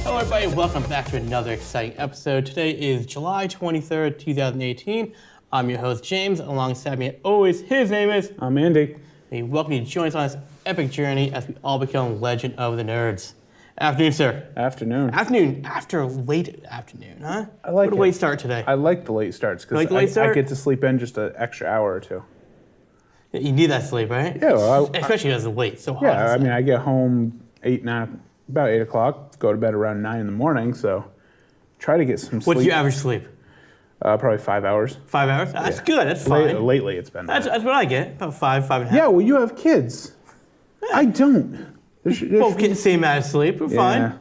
Hello everybody, welcome back to another exciting episode. Today is July 23rd, 2018. I'm your host, James. Alongside me, as always, his name is... I'm Andy. We welcome you to join us on this epic journey as we all become Legend of the Nerds. Afternoon, sir. Afternoon. Afternoon, after late afternoon, huh? I like what a late start today. I like the late starts because I get to sleep in just an extra hour or two. You need that sleep, right? Yeah, well, especially as it's late, so hot. Yeah, I mean, I get home about 8 o'clock, go to bed around 9 in the morning, so try to get some sleep. What's your average sleep? Probably 5 hours. 5 hours? That's good, that's fine. Lately it's been That's what I get, about 5.5. Yeah, well, you have kids. Yeah. I don't. Both getting the same amount of sleep, we're fine.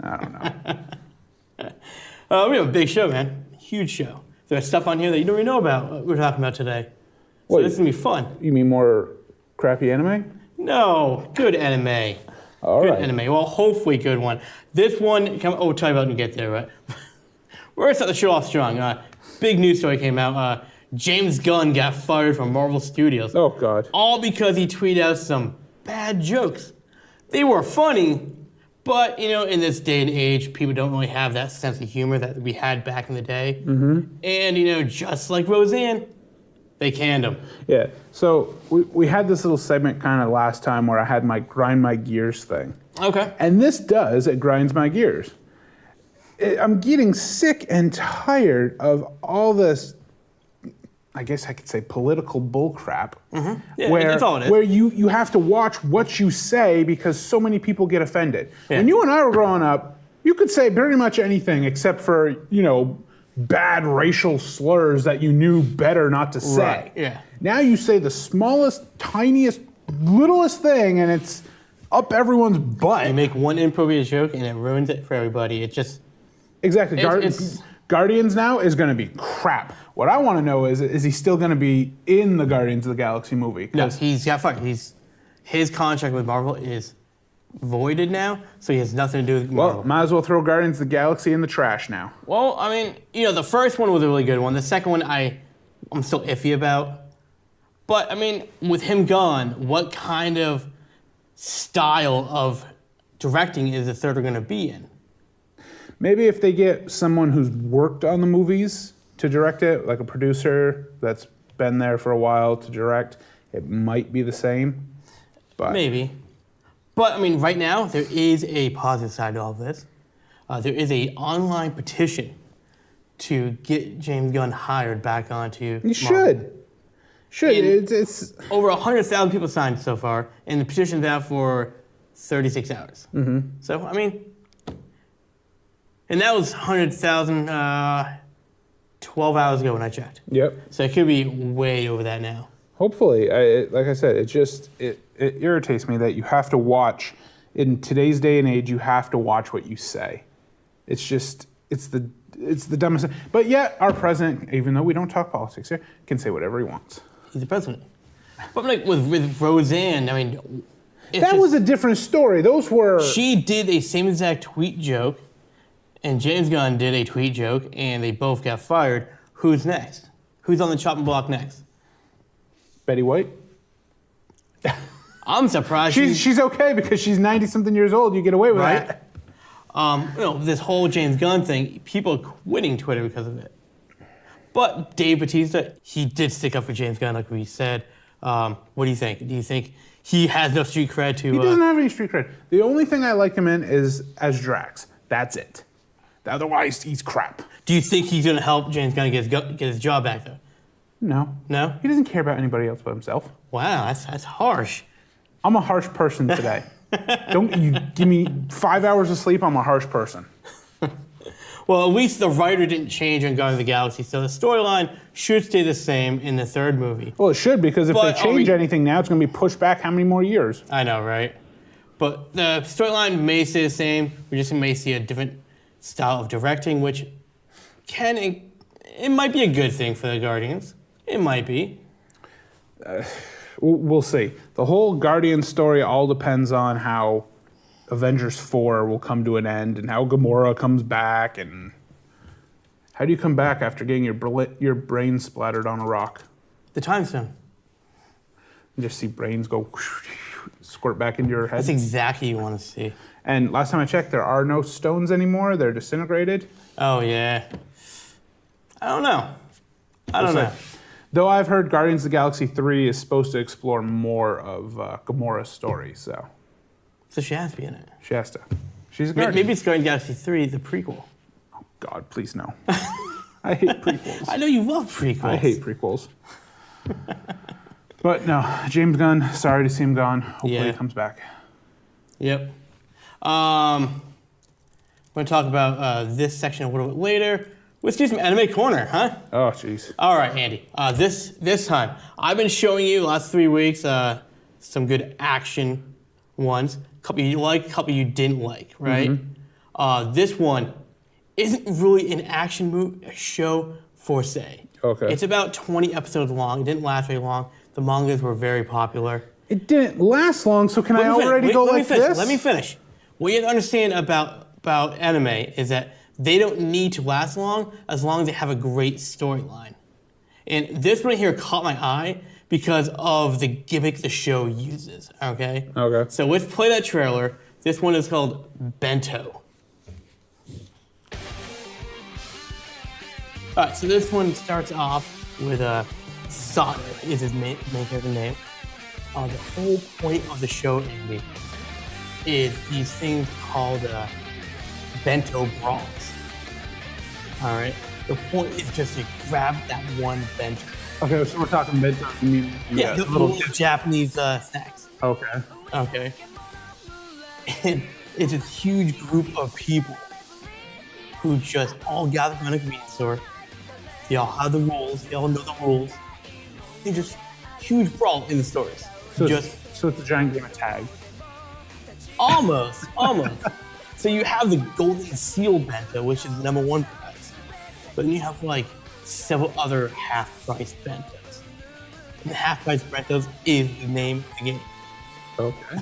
I don't know. We have a big show, man. Huge show. There's stuff on here that you don't even know about what we're talking about today. So this is going to be fun. You mean more crappy anime? No, good anime. All good right. Anime. Well, hopefully good one. This one, we'll tell you about when we get there, right? We're going to start the show off strong. Big news story came out. James Gunn got fired from Marvel Studios. Oh, God. All because he tweeted out some bad jokes. They were funny, but, in this day and age, people don't really have that sense of humor that we had back in the day. Mm-hmm. And, just like Roseanne, they canned him. Yeah, so we had this little segment kind of last time where I had my grind my gears thing. Okay. And this it grinds my gears. I'm getting sick and tired of all this, I guess I could say, political bullcrap. Mm-hmm. Yeah, that's all it is. Where you have to watch what you say because so many people get offended. Yeah. When you and I were growing up, you could say pretty much anything except for, bad racial slurs that you knew better not to say. Right, yeah. Now you say the smallest, tiniest, littlest thing and it's up everyone's butt. You make one inappropriate joke and it ruins it for everybody. It just... Exactly. Guardians now is going to be crap. What I want to know is he still going to be in the Guardians of the Galaxy movie? No, he's got fired. His contract with Marvel is voided now, so he has nothing to do with Marvel. Well, might as well throw Guardians of the Galaxy in the trash now. Well, I mean, the first one was a really good one. The second one I'm still iffy about. But, I mean, with him gone, what kind of style of directing is the third one going to be in? Maybe if they get someone who's worked on the movies to direct it, like a producer that's been there for a while to direct, it might be the same. But maybe. But, I mean, right now, there is a positive side to all of this. There is an online petition to get James Gunn hired back onto Marvel. Should. It's over 100,000 people signed so far, and the petition's out for 36 hours. Mm-hmm. So, I mean... And that was 100,000 12 hours ago when I checked. Yep. So it could be way over that now. Hopefully. Like I said, it irritates me that you have to watch, in today's day and age, you have to watch what you say. It's the dumbest thing. But yet, our president, even though we don't talk politics here, can say whatever he wants. He's the president. But like with Roseanne, I mean... That was a different story. Those were... She did a same exact tweet joke, and James Gunn did a tweet joke, and they both got fired. Who's next? Who's on the chopping block next? Betty White? I'm surprised. She's okay because she's 90-something years old. You get away with that. This whole James Gunn thing, people are quitting Twitter because of it. But Dave Bautista, he did stick up for James Gunn, like we said. What do you think? Do you think he has no street cred to... He doesn't have any street cred. The only thing I like him in is as Drax. That's it. Otherwise, he's crap. Do you think he's going to help James Gunn get his job back, though? No. No? He doesn't care about anybody else but himself. Wow, that's harsh. I'm a harsh person today. Don't you give me 5 hours of sleep, I'm a harsh person. Well, at least the writer didn't change on Guardians of the Galaxy, so the storyline should stay the same in the third movie. Well, it should, because if they change anything now, it's going to be pushed back how many more years? I know, right? But the storyline may stay the same. We just may see a different style of directing, which it might be a good thing for the Guardians. It might be. We'll see. The whole Guardian story all depends on how Avengers 4 will come to an end and how Gamora comes back. And how do you come back after getting your brain splattered on a rock? The time stone. You just see brains go squirt back into your head. That's exactly what you want to see. And last time I checked, there are no stones anymore. They're disintegrated. Oh, yeah. I don't know. I don't know. Though I've heard Guardians of the Galaxy 3 is supposed to explore more of Gamora's story, so. So she has to be in it. She has to. She's a Guardian. Maybe it's Guardians of the Galaxy 3, the prequel. Oh, God, please no. I hate prequels. I know you love prequels. I hate prequels. But no, James Gunn, sorry to see him gone. Hopefully he comes back. Yep. We're going to talk about this section a little bit later. Let's do some anime corner, huh? Oh, jeez. All right, Andy. This time, I've been showing you the last 3 weeks some good action ones. A couple you like, a couple you didn't like, right? Mm-hmm. This one isn't really an action show per se. Okay. It's about 20 episodes long. It didn't last very long. The mangas were very popular. It didn't last long, so can I already go like this? Let me finish. What you have to understand about anime is that they don't need to last long as they have a great storyline. And this one here caught my eye because of the gimmick the show uses, okay? Okay. So let's play that trailer. This one is called Bento. All right, so this one starts off with Sada is his main character name. The whole point of the show, Andy, is these things called bento brawls. All right? The point is just to grab that one bento. Okay, so we're talking bento. You mean the little Japanese snacks. Okay. Okay. And it's a huge group of people who just all gather around a convenience store. They all have the rules. They all know the rules. They just huge brawl in the stores. So it's a giant game of tag. Almost. So you have the golden seal bento, which is the #1 prize. But then you have like several other half-price bentos. And the half-price bentos is the name of the game. Okay.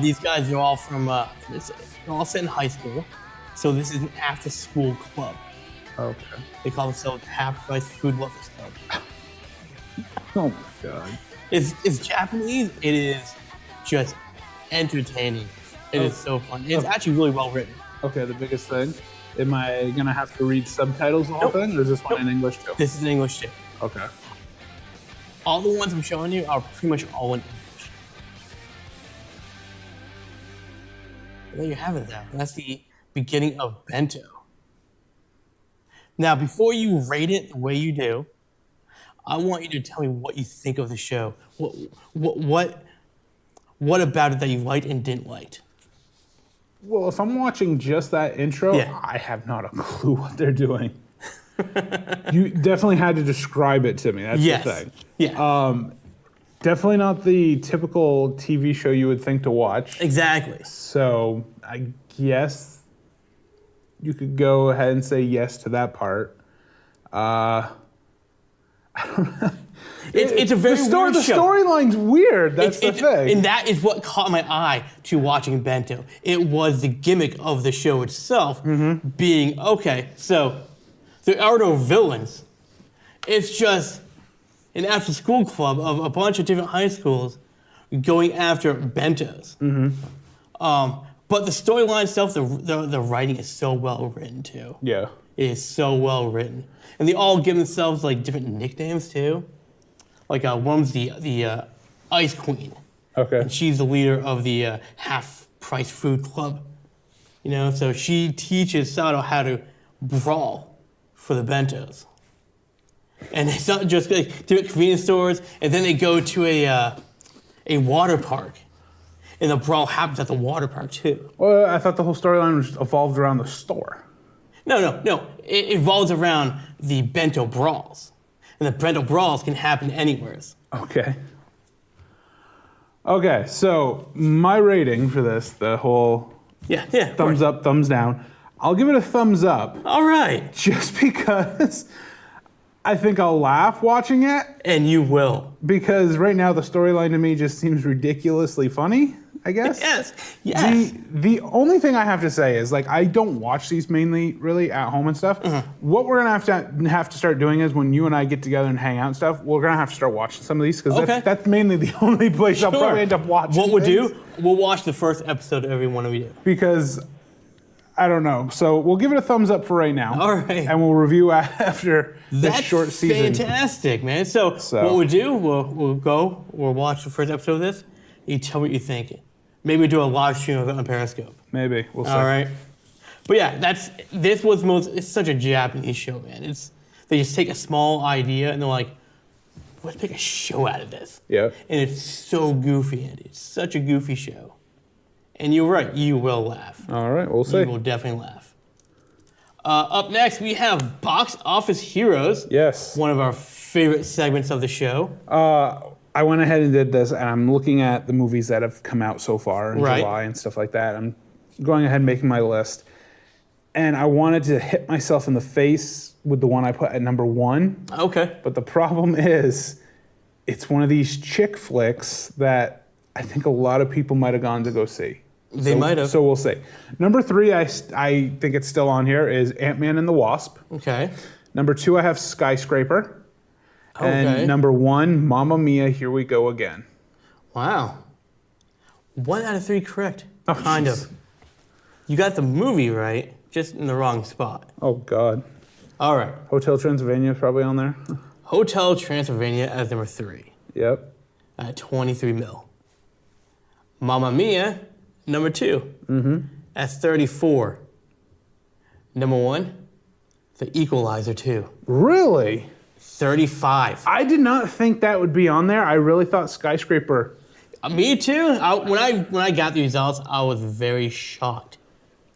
These guys are all from, they're all set in high school. So this is an after-school club. Okay. They call themselves Half-Price Food Lovers Club. Oh my God. It's Japanese. It is just entertaining. It is so fun. It's actually really well written. Okay, the biggest thing. Am I gonna have to read subtitles the whole thing, or is this one in English too? This is in English too. Okay. All the ones I'm showing you are pretty much all in English. And there you have it, though. That's the beginning of Bento. Now, before you rate it the way you do, I want you to tell me what you think of the show. What about it that you liked and didn't like? Well, if I'm watching just that intro, Yeah. I have not a clue what they're doing. You definitely had to describe it to me. That's the thing. Yeah. Definitely not the typical TV show you would think to watch. Exactly. So I guess you could go ahead and say yes to that part. I don't know. It's a very weird the show. storyline's weird. That's the thing. And that is what caught my eye to watching Bento. It was the gimmick of the show itself being, okay, so there are no villains. It's just an after-school club of a bunch of different high schools going after bentos. But the storyline itself, the writing is so well written too. Yeah. It is so well written. And they all give themselves like different nicknames too. Like one's the Ice Queen. Okay. And she's the leader of the half-price food club. You know, so she teaches Sato how to brawl for the bentos. And it's not just like different convenience stores, and then they go to a water park. And the brawl happens at the water park too. Well, I thought the whole storyline was evolved around the store. No. It evolves around the bento brawls. And the bento brawls can happen anywhere. Okay. Okay, so my rating for this, the whole Yeah. thumbs up, thumbs down, I'll give it a thumbs up All right. just because I think I'll laugh watching it. And you will. Because right now the storyline to me just seems ridiculously funny. I guess. Yes. The only thing I have to say is, like, I don't watch these mainly really at home and stuff. What we're gonna have to start doing is when you and I get together and hang out and stuff, we're gonna have to start watching some of these because that's mainly the only place I'll probably end up watching. What we'll do, we'll watch the first episode of every one of you. Because I don't know. So we'll give it a thumbs up for right now. All right. And we'll review after this short season. Fantastic, man. So what we'll do, we'll watch the first episode of this. You tell me what you're thinking. Maybe we'll do a live stream of it on Periscope. Maybe. We'll see. All right. But yeah, it's such a Japanese show, man. They just take a small idea and they're like, let's make a show out of this. Yeah. And it's so goofy, and it's such a goofy show. And you're right, you will laugh. All right, we'll see. You will definitely laugh. Up next, we have Box Office Heroes. Yes. One of our favorite segments of the show. I went ahead and did this, and I'm looking at the movies that have come out so far in July and stuff like that. I'm going ahead and making my list. And I wanted to hit myself in the face with the one I put at number 1. Okay. But the problem is, it's one of these chick flicks that I think a lot of people might have gone to go see. They might have. So we'll see. Number 3, I think it's still on here, is Ant-Man and the Wasp. Okay. Number 2, I have Skyscraper. Okay. And number 1, Mamma Mia, Here We Go Again. Wow. 1 out of 3 correct. Oh, kind of. You got the movie right, just in the wrong spot. Oh, God. All right. Hotel Transylvania is probably on there. Hotel Transylvania as number 3 Yep. at 23 mil. Mamma Mia, number 2 at 34. Number 1, The Equalizer 2. Really? 35. I did not think that would be on there. I really thought Skyscraper. Me too. When I got the results, I was very shocked.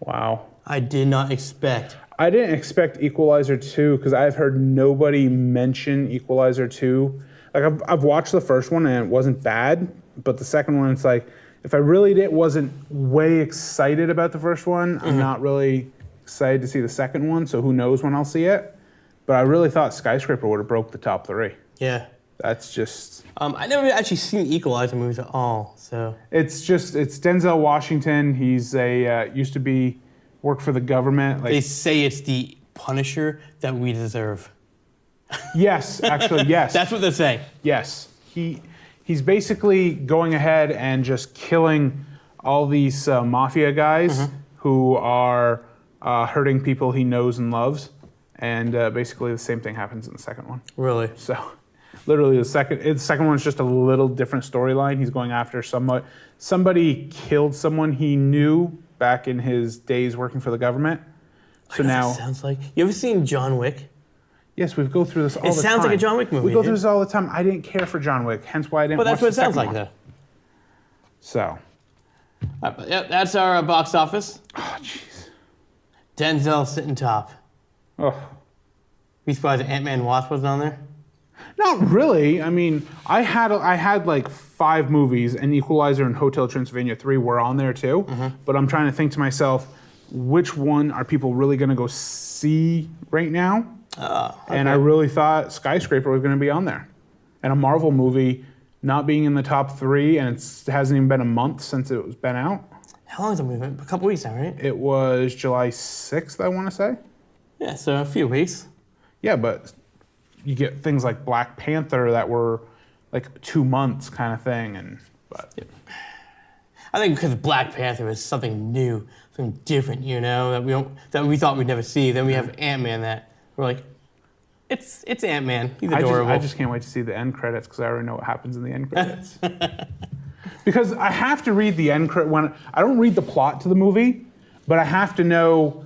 Wow. I did not expect. I didn't expect Equalizer 2 because I've heard nobody mention Equalizer 2. Like, I've watched the first one and it wasn't bad, but the second one, it's like, if I really wasn't way excited about the first one, I'm not really excited to see the second one, so who knows when I'll see it. But I really thought Skyscraper would have broke the top 3. Yeah. That's just... I never actually seen Equalizer movies at all, so... It's Denzel Washington. He's used to work for the government. Like, they say it's the Punisher that we deserve. Yes, actually, yes. That's what they say. Yes. He's basically going ahead and just killing all these mafia guys who are hurting people he knows and loves. And basically the same thing happens in the second one. Really? So literally the second one is just a little different storyline. He's going after somebody killed someone he knew back in his days working for the government. So now... sounds like... You ever seen John Wick? Yes, we go through this all the time. It sounds like a John Wick movie. We go through this all the time. I didn't care for John Wick, hence why I didn't watch the But that's what it sounds second like, one. though. So. Yep, that's our box office. Oh, jeez. Denzel sitting top. Oh. Be surprised that Ant-Man Wasp wasn't on there? Not really. I mean, I had like 5 movies, and Equalizer and Hotel Transylvania 3 were on there too. But I'm trying to think to myself, which one are people really going to go see right now? Okay. And I really thought Skyscraper was going to be on there. And a Marvel movie not being in the top 3, and it hasn't even been a month since it was been out. How long has it been? A couple weeks now, right? It was July 6th, I want to say. Yeah, so a few weeks. Yeah, but you get things like Black Panther that were like 2 months kind of thing, I think because Black Panther is something new, something different, that we thought we'd never see. Then we have Ant-Man that we're like, it's Ant-Man. He's adorable. I just can't wait to see the end credits because I already know what happens in the end credits. Because I have to read the end credit when I don't read the plot to the movie, but I have to know.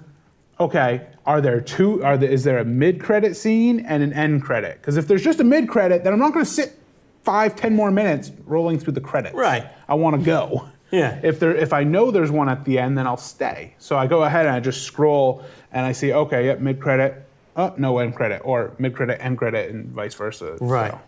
Okay, is there a mid-credit scene and an end credit? Because if there's just a mid-credit, then I'm not going to sit 5-10 more minutes rolling through the credits. Right. I want to go. Yeah. If I know there's one at the end, then I'll stay. So I go ahead and I just scroll and I see, okay, yep, mid-credit, no end credit, or mid-credit, end credit, and vice versa. Right. So,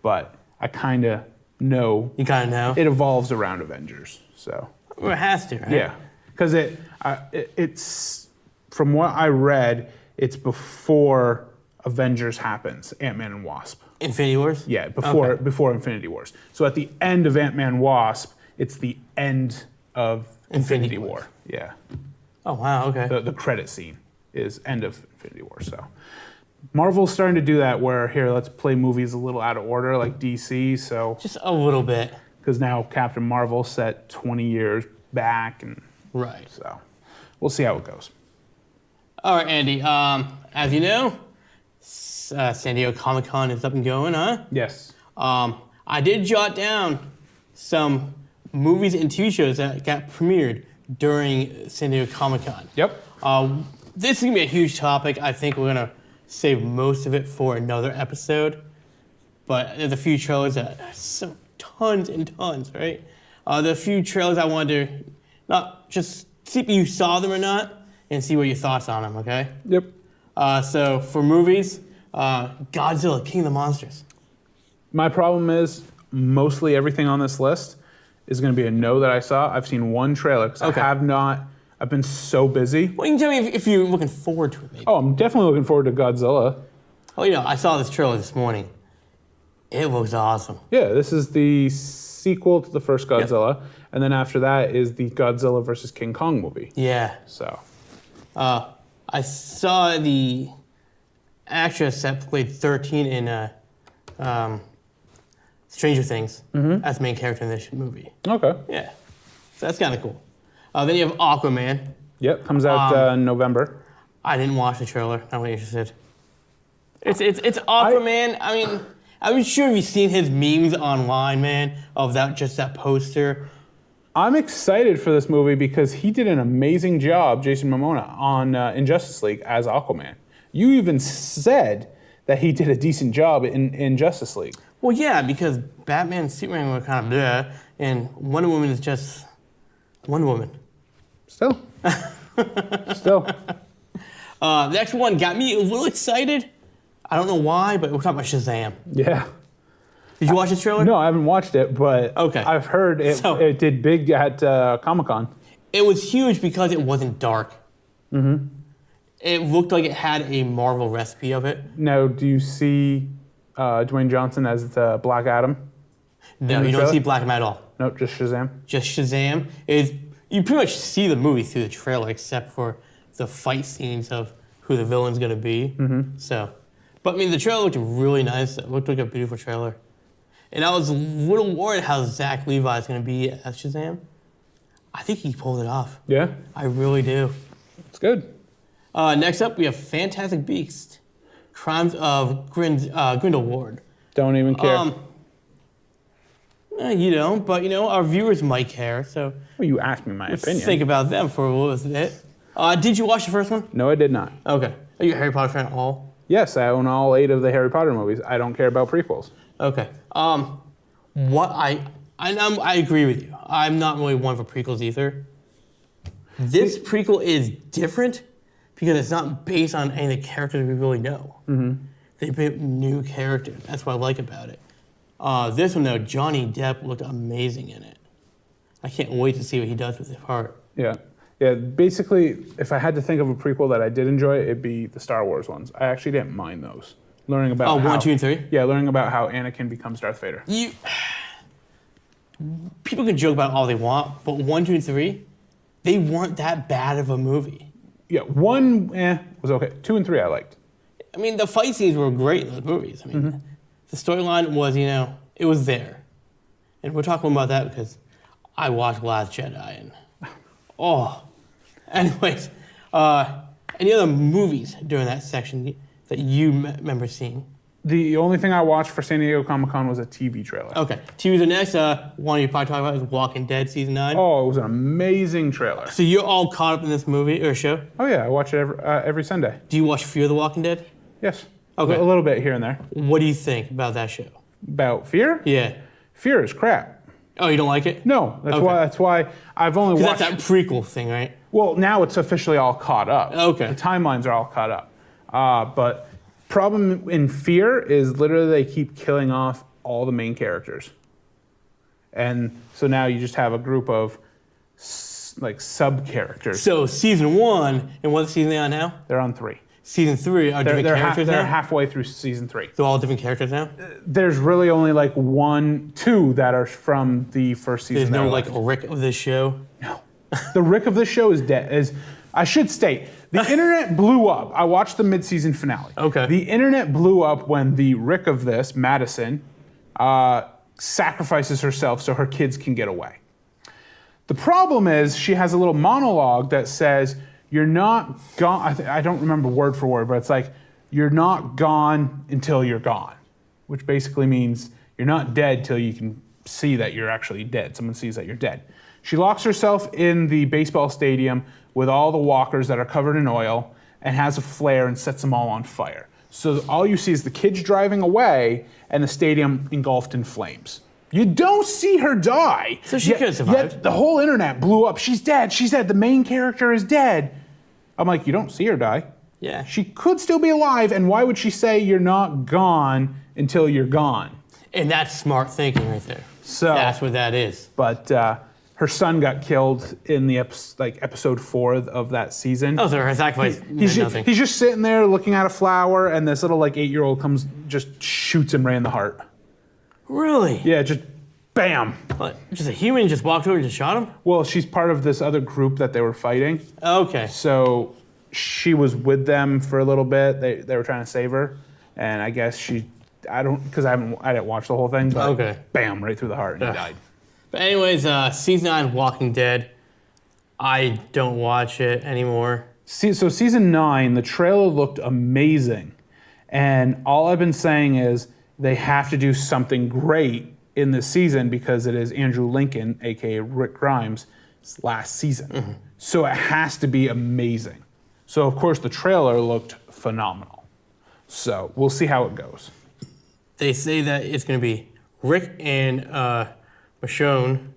but I kind of know. You kind of know? It evolves around Avengers, so. Well, it has to, right? Yeah, because it's... From what I read, it's before Avengers happens, Ant-Man and Wasp. Infinity Wars? Yeah, before Infinity Wars. So at the end of Ant-Man Wasp It's the end of Infinity War. War. Yeah. Oh, wow, okay. The credit scene is end of Infinity War. So Marvel's starting to do that where, here, let's play movies a little out of order like DC. So Just a little bit. because now Captain Marvel set 20 years back. And Right. so we'll see how it goes. All right, Andy. As you know, San Diego Comic-Con is up and going, huh? Yes. I did jot down some movies and TV shows that got premiered during San Diego Comic-Con. Yep. This is going to be a huge topic. I think we're going to save most of it for another episode. But there's a few trailers that so tons and tons, right? The few trailers I wanted to not just see if you saw them or not and see what your thoughts on them, okay? Yep. So for movies, Godzilla, King of the Monsters. My problem is mostly everything on this list is going to be a no that I saw. I've seen one trailer because Okay. I have not. I've been so busy. Well, you can tell me if you're looking forward to it, maybe. Oh, I'm definitely looking forward to Godzilla. Oh, you know, I saw this trailer this morning. It looks awesome. Yeah, this is the sequel to the first Godzilla, and then after that is the Godzilla versus King Kong movie. Yeah. So, I saw the actress that played 13 in Stranger Things as the main character in this movie. okay. Yeah. So that's kind of cool. Then you have Aquaman. Yep, comes out in November. I didn't watch the trailer. Not really interested. It's Aquaman. I mean, I'm sure you've seen his memes online, man, of that poster. I'm excited for this movie because he did an amazing job, Jason Momoa, on Injustice League as Aquaman. You even said that he did a decent job in Justice League. Well, yeah, because Batman and Superman were kind of bleh, and Wonder Woman is just Wonder Woman. Still. Still. The next one got me a little excited. I don't know why, but we're talking about Shazam. Yeah. Did you watch the trailer? No, I haven't watched it, but Okay. I've heard it did big at Comic-Con. It was huge because it wasn't dark. Mm-hmm. It looked like it had a Marvel recipe of it. Now, do you see Dwayne Johnson as the Black Adam? No, the you don't trailer? see Black Adam at all. No, just Shazam? Just Shazam. You pretty much see the movie through the trailer, except for the fight scenes of who the villain's going to be. Mm-hmm. So, but I mean, the trailer looked really nice. It looked like a beautiful trailer. And I was a little worried how Zach Levi is going to be as Shazam. I think he pulled it off. Yeah? I really do. It's good. Next up, we have Fantastic Beasts: Crimes of Grindelwald. Don't even care. You don't, but our viewers might care. So Well, you asked me my let's opinion. think about them for a little bit. Did you watch the first one? No, I did not. Okay. Are you a Harry Potter fan at all? Yes, I own all 8 of the Harry Potter movies. I don't care about prequels. Okay. What I agree with you. I'm not really one for prequels either. This prequel is different because it's not based on any of the characters we really know. Mm-hmm. They put new characters. That's what I like about it. This one though, Johnny Depp looked amazing in it. I can't wait to see what he does with his part. Yeah. Yeah, basically, if I had to think of a prequel that I did enjoy, it'd be the Star Wars ones. I actually didn't mind those. Learning about 1, 2, and 3? Yeah, learning about how Anakin becomes Darth Vader. People can joke about all they want, but 1, 2, and 3, they weren't that bad of a movie. Yeah, 1 was okay. 2 and 3 I liked. I mean, the fight scenes were great in those movies. I mean, the storyline was, it was there. And we're talking about that because I watched Last Jedi and, Anyways, any other movies during that section that you remember seeing? The only thing I watched for San Diego Comic-Con was a TV trailer. Okay, to the next one you probably talk about is Walking Dead Season 9. Oh, it was an amazing trailer. So you're all caught up in this movie or show? Oh yeah, I watch it every Sunday. Do you watch Fear the Walking Dead? Yes. Okay. A little bit here and there. What do you think about that show? About Fear? Yeah. Fear is crap. Oh, you don't like it? No, that's Okay. why I've only watched. That's that prequel thing, right? Well, now it's officially all caught up. Okay. The timelines are all caught up. But problem in Fear is literally they keep killing off all the main characters. And so now you just have a group of sub-characters. So season 1, and what season are they on now? They're on 3. season 3 are different characters they're now? halfway through season 3. They're all different characters now? There's really only like 2 that are from the first season. There's no that are like Rick of this show? No. The Rick of this show is dead. I should state, the internet blew up. I watched the mid-season finale. Okay. The internet blew up when the Rick of this, Madison, sacrifices herself so her kids can get away. The problem is she has a little monologue that says, you're not gone, I don't remember word for word, but it's like, you're not gone until you're gone, which basically means you're not dead till you can see that you're actually dead. Someone sees that you're dead. She locks herself in the baseball stadium with all the walkers that are covered in oil and has a flare and sets them all on fire. So all you see is the kids driving away and the stadium engulfed in flames. You don't see her die. So she could have survived. Yet the whole internet blew up. She's dead. She's dead. The main character is dead. I'm like, you don't see her die. Yeah. She could still be alive, and why would she say you're not gone until you're gone? And that's smart thinking right there. So that's what that is. But her son got killed in the episode 4 of that season. Oh, so her sacrifice meant nothing. He's just sitting there looking at a flower, and this little 8-year-old comes, just shoots him right in the heart. Really? Yeah, just bam. What, just a human just walked over and just shot him? Well, she's part of this other group that they were fighting. Okay. So she was with them for a little bit. They were trying to save her, and I guess I didn't watch the whole thing, but okay. Bam, right through the heart, and he died. But anyways, season 9 Walking Dead, I don't watch it anymore. So season 9, the trailer looked amazing, and all I've been saying is they have to do something great in this season because it is Andrew Lincoln, aka Rick Grimes' last season. Mm-hmm. So it has to be amazing. So of course the trailer looked phenomenal. So we'll see how it goes. They say that it's going to be Rick and Michonne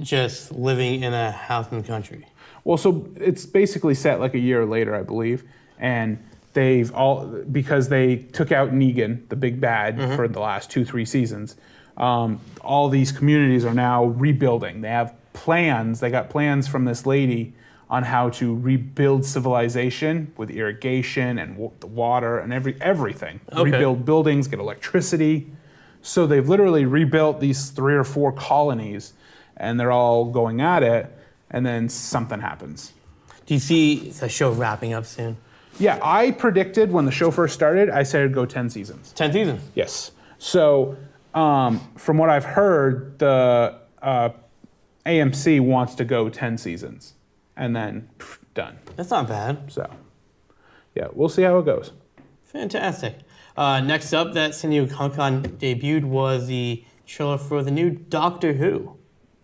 just living in a house in the country. Well, so it's basically set like a year later, I believe, and because they took out Negan, the big bad, for the last 2-3 seasons. All these communities are now rebuilding. They have plans. They got plans from this lady on how to rebuild civilization with irrigation and the water and everything. Okay. Rebuild buildings, get electricity. So they've literally rebuilt these 3 or 4 colonies, and they're all going at it, and then something happens. Do you see the show wrapping up soon? Yeah, I predicted when the show first started, I said it'd go 10 seasons. 10 seasons? Yes. So from what I've heard, the AMC wants to go 10 seasons, and then done. That's not bad. So, yeah, we'll see how it goes. Fantastic. Next up, that San Diego ComicCon debuted was the trailer for the new Doctor Who.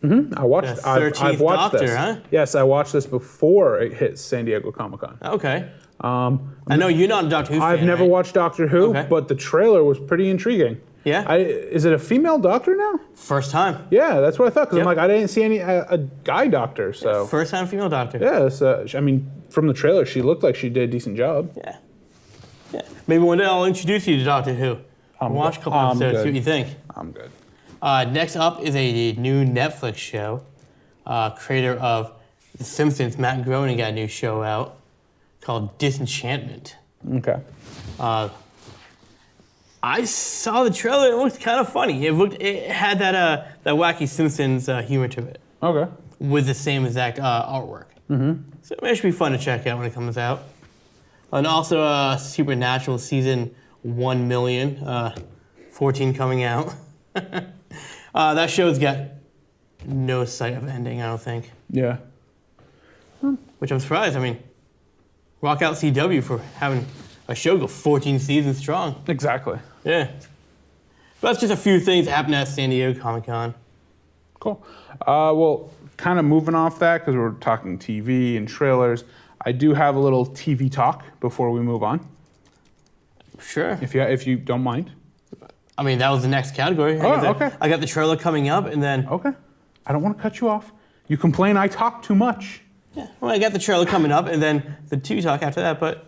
Mm-hmm. I've watched Doctor, this. Huh? Yes, I watched this before it hit San Diego ComicCon. Okay. I know you're not a Doctor Who fan. I've never watched Doctor Who, but the trailer was pretty intriguing. Yeah? Is it a female doctor now? First time. Yeah, that's what I thought, because I'm like, I didn't see a guy doctor, so. First time female doctor. Yeah, so, I mean, from the trailer, she looked like she did a decent job. Yeah. Yeah. Maybe one day I'll introduce you to Doctor Who. Watch a couple episodes, see what you think. I'm good. Next up is a new Netflix show. Creator of The Simpsons, Matt Groening, got a new show out called Disenchantment. Okay. I saw the trailer. It looked kind of funny. It had that wacky Simpsons humor to it. Okay. With the same exact artwork. Mm-hmm. So it should be fun to check out when it comes out. And also Supernatural season 1 million, 14 coming out. That show's got no sight of ending, I don't think. Yeah. Which I'm surprised. I mean, rock out CW for having a show go 14 seasons strong. Exactly. Yeah. But that's just a few things that happened at San Diego Comic-Con. Cool. Well, kind of moving off that, because we're talking TV and trailers, I do have a little TV talk before we move on. Sure. If you don't mind. I mean, that was the next category. Okay. I got the trailer coming up, and then... Okay. I don't want to cut you off. You complain I talk too much. Yeah. Well, I got the trailer coming up, and then the two talk after that, but...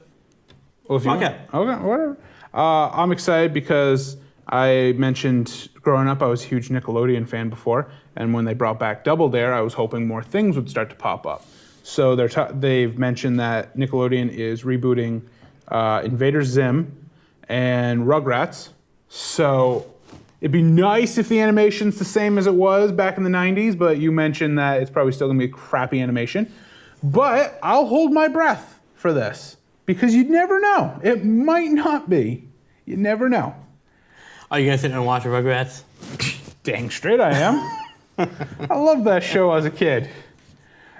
Well, okay, whatever. I'm excited because I mentioned growing up I was a huge Nickelodeon fan before, and when they brought back Double Dare, I was hoping more things would start to pop up. So they've mentioned that Nickelodeon is rebooting Invader Zim, and Rugrats. So it'd be nice if the animation's the same as it was back in the 90s, but you mentioned that it's probably still gonna be a crappy animation. But I'll hold my breath for this, because you'd never know. It might not be. You never know. Are you gonna sit and watch Rugrats? Dang straight I am. I love that show as a kid.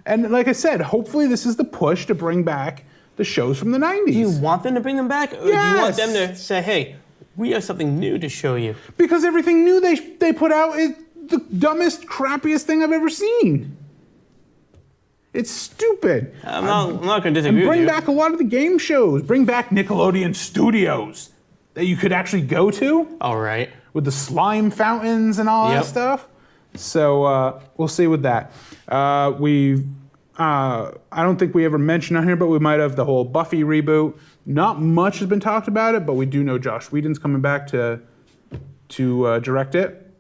And like I said, hopefully this is the push to bring back the shows from the 90s. Do you want them to bring them back? Or do you want them to say, hey, we have something new to show you? Because everything new they put out is the dumbest, crappiest thing I've ever seen. It's stupid. I'm not going to disagree with you. Bring back a lot of the game shows. Bring back Nickelodeon Studios that you could actually go to. All right. With the slime fountains and all that stuff. So we'll see with that. I don't think we ever mentioned on here, but we might have the whole Buffy reboot. Not much has been talked about it, but we do know Joss Whedon's coming back to direct it.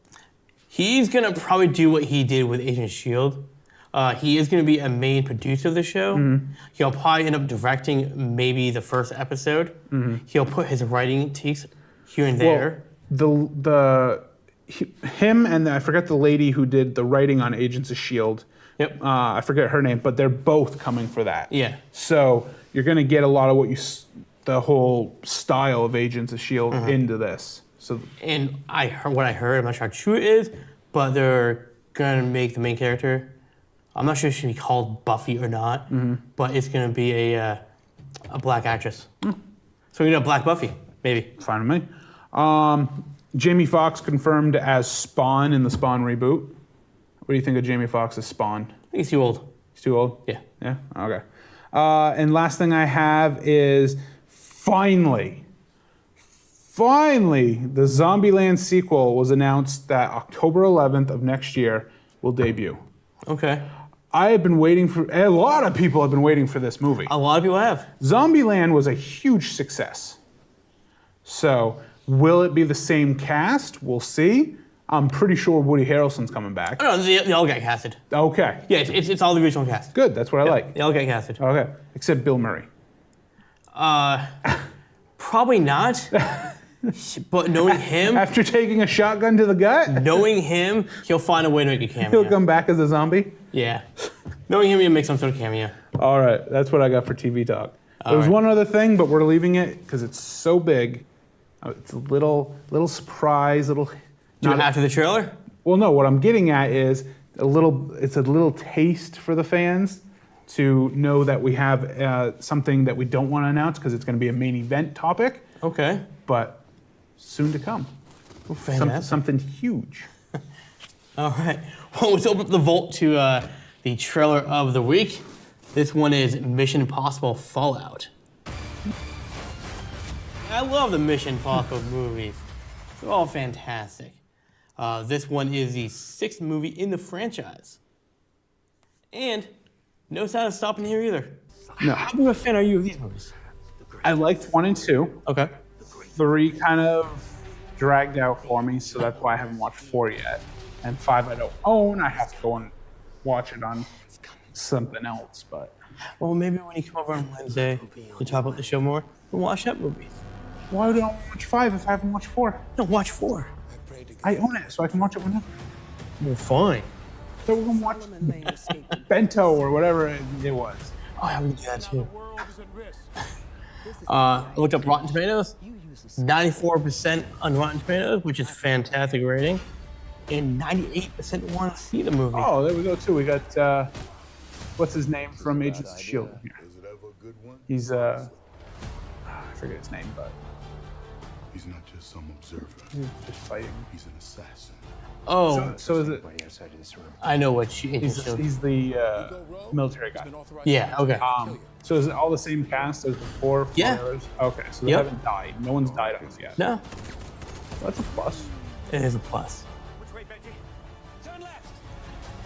He's going to probably do what he did with Agent S.H.I.E.L.D. He is going to be a main producer of the show. Mm-hmm. He'll probably end up directing maybe the first episode. Mm-hmm. He'll put his writing takes here and there. Well, him and I forget the lady who did the writing on Agents of S.H.I.E.L.D. Yep. I forget her name, but they're both coming for that. Yeah. So you're going to get a lot of the whole style of Agents of S.H.I.E.L.D. into this. So. And what I heard, I'm not sure how true it is, but they're going to make the main character, I'm not sure if she should be called Buffy or not, but it's going to be a black actress. So we know Black Buffy, maybe. Fine with me. Jamie Foxx confirmed as Spawn in the Spawn reboot. What do you think of Jamie Foxx as Spawn? I think he's too old. He's too old? Yeah. Yeah? Okay. And last thing I have is finally, the Zombieland sequel was announced that October 11th of next year will debut. Okay. I have been waiting for, a lot of people have been waiting for this movie. A lot of people have. Zombieland was a huge success. So, will it be the same cast? We'll see. I'm pretty sure Woody Harrelson's coming back. No, they all got casted. Okay. Yeah, it's all the original cast. Good, that's what I like. They all got casted. Okay, except Bill Murray. Probably not. But knowing him... After taking a shotgun to the gut? Knowing him, he'll find a way to make a cameo. He'll come back as a zombie? Yeah. Knowing him, he'll make some sort of cameo. All right, that's what I got for TV talk. There's one other thing, but we're leaving it because it's so big. It's a little surprise, After the trailer? Well, no, what I'm getting at is it's a little taste for the fans to know that we have something that we don't want to announce because it's going to be a main event topic. Okay. But soon to come. Oh, fantastic. Something huge. All right. Well, let's open up the vault to the trailer of the week. This one is Mission Impossible Fallout. I love the Mission Impossible movies. They're all fantastic. This one is the 6th movie in the franchise. And no sign of stopping here either. No. How big of a fan are you of these movies? I liked 1 and 2. Okay. 3 kind of dragged out for me, so that's why I haven't watched 4 yet. And 5 I don't own. I have to go and watch it on something else. But well, maybe when you come over on Wednesday to talk about the show more, we'll watch that movie. Why would I watch 5 if I haven't watched 4? No, watch 4. I own it, so I can watch it whenever. Well, fine. So we're gonna watch Bento or whatever it was. Oh, yeah, we can do that too. I looked up Rotten Tomatoes. 94% on Rotten Tomatoes, which is fantastic rating. And 98% want to see the movie. Oh, there we go too. We got, what's his name from Agents of S.H.I.E.L.D. here. He's, I forget his name, but. He's not just some observer. He's just fighting. He's an assassin. Oh. So is it? I know what he's the military guy. Yeah, okay. So is it all the same cast as before? Yeah. Okay, so they haven't died. No one's died on this yet. No. That's a plus. It is a plus.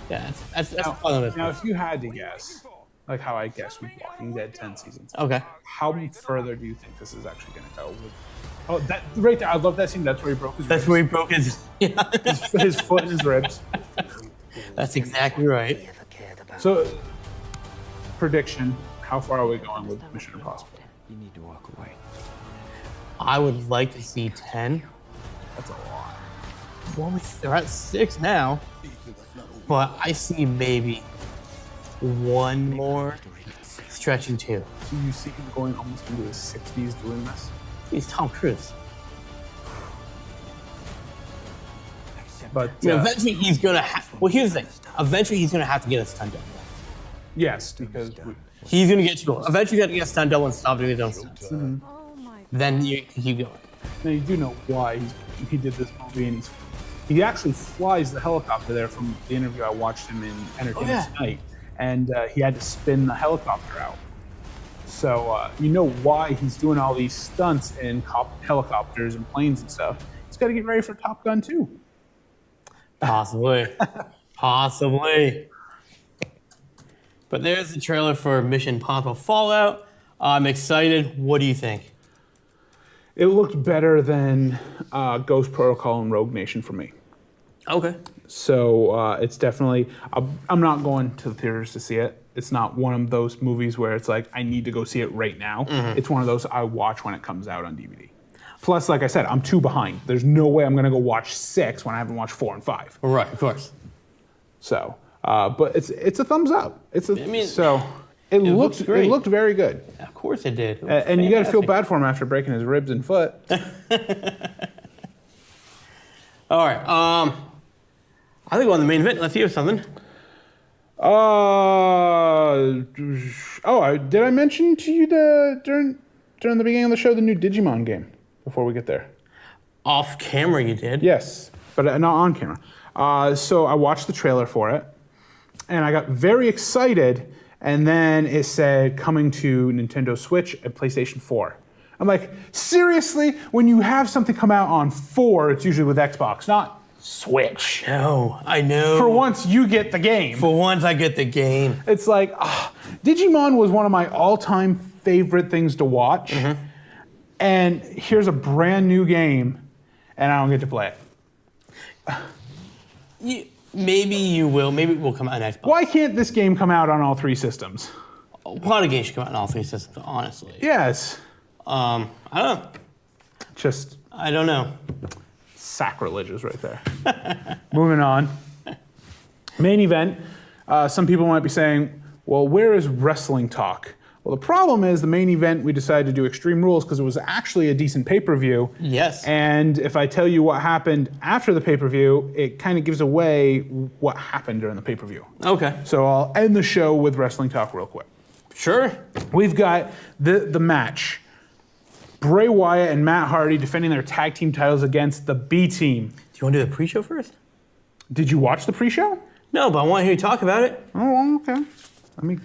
Yeah, that's fun of it. Now, if you had to guess, like how I guess with Walking Dead 10 seasons, okay, how further do you think this is actually going to go? Oh, that right there! I love that scene. That's where he broke his. That's ribs. where he broke his. his foot and his ribs. That's exactly right. So, prediction: how far are we going with Mission Impossible? You need to walk away. I would like to see 10. That's a lot. Well, they're at 6 now. But I see maybe one more, stretching 2. So you see him going almost into his 60s doing this? He's Tom Cruise. But Eventually he's gonna have. Well, here's the thing. Eventually he's gonna have to get a stunt double. yes, because He's gonna get to. Eventually he's gonna get a stunt double and stop doing his own stunts. Then you can keep going. now you do know why he did this movie, and he actually flies the helicopter there. From the interview I watched him in Entertainment Tonight, and he had to spin the helicopter out. So you know why he's doing all these stunts in helicopters and planes and stuff. He's got to get ready for Top Gun 2. Possibly. Possibly. But there's the trailer for Mission Impossible Fallout. I'm excited. What do you think? It looked better than Ghost Protocol and Rogue Nation for me. Okay. So it's definitely, I'm not going to the theaters to see it. It's not one of those movies where it's like, I need to go see it right now. It's one of those I watch when it comes out on DVD. Plus, like I said, I'm 2 behind. There's no way I'm going to go watch 6 when I haven't watched 4 and 5. Right, of course. So, but it's a thumbs up. It looks great. It looked very good. Of course it did. And you got to feel bad for him after breaking his ribs and foot. All right. I think we're on the main event. Let's hear something. Did I mention to you during the beginning of the show the new Digimon game before we get there? Off camera, you did. Yes, but not on camera. So I watched the trailer for it, and I got very excited, and then it said coming to Nintendo Switch and PlayStation 4. I'm like, seriously? When you have something come out on 4, it's usually with Xbox, not Switch. No, I know. For once, you get the game. For once, I get the game. It's like, Digimon was one of my all-time favorite things to watch, and here's a brand new game, and I don't get to play it. Maybe you will. Maybe it will come out on Xbox. Why can't this game come out on all 3 systems? A lot of games should come out on all 3 systems, honestly. Yes. I don't know. I don't know. Sacrilegious right there. Moving on. Main event. Some people might be saying, well, where is wrestling talk? Well, the problem is the main event, we decided to do Extreme Rules because it was actually a decent pay-per-view. Yes. And if I tell you what happened after the pay-per-view, it kind of gives away what happened during the pay-per-view. Okay. So I'll end the show with wrestling talk real quick. Sure. We've got the match. Bray Wyatt and Matt Hardy defending their tag team titles against the B Team. Do you want to do the pre-show first? Did you watch the pre-show? No, but I want to hear you talk about it. Oh, okay. Let me